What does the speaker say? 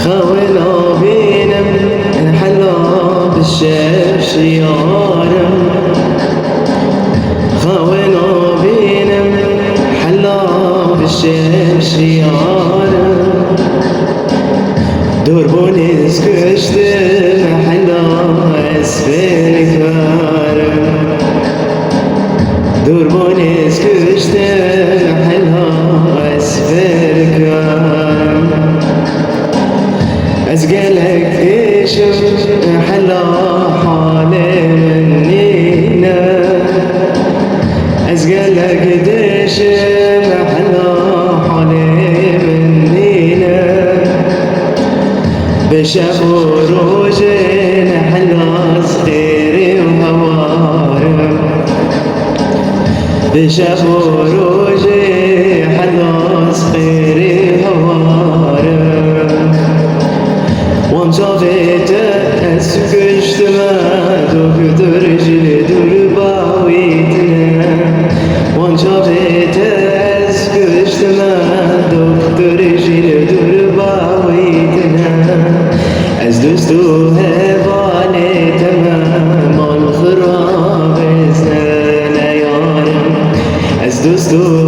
خونا بينم حلا بالشمس يارم خونا بينم حلا بالشمس يارم دور بونيز كشتم حلا اسفل كارم دور بونيز كشتم حلا اسفل كارم أزقلك إيشم حلا حالي منينا أزقلك ديشم حلا حالي منينا بشاف وروجين حلا صغيري وهوارم بشاف وروجي حلا صغيري وهوارم وانجابت اسكشتم دكتور جلدور باويتنا وانجابت اسكشتم دكتور جلدور باويتنا از دوستو هواني تمام الخراب زنا يارم از دوستو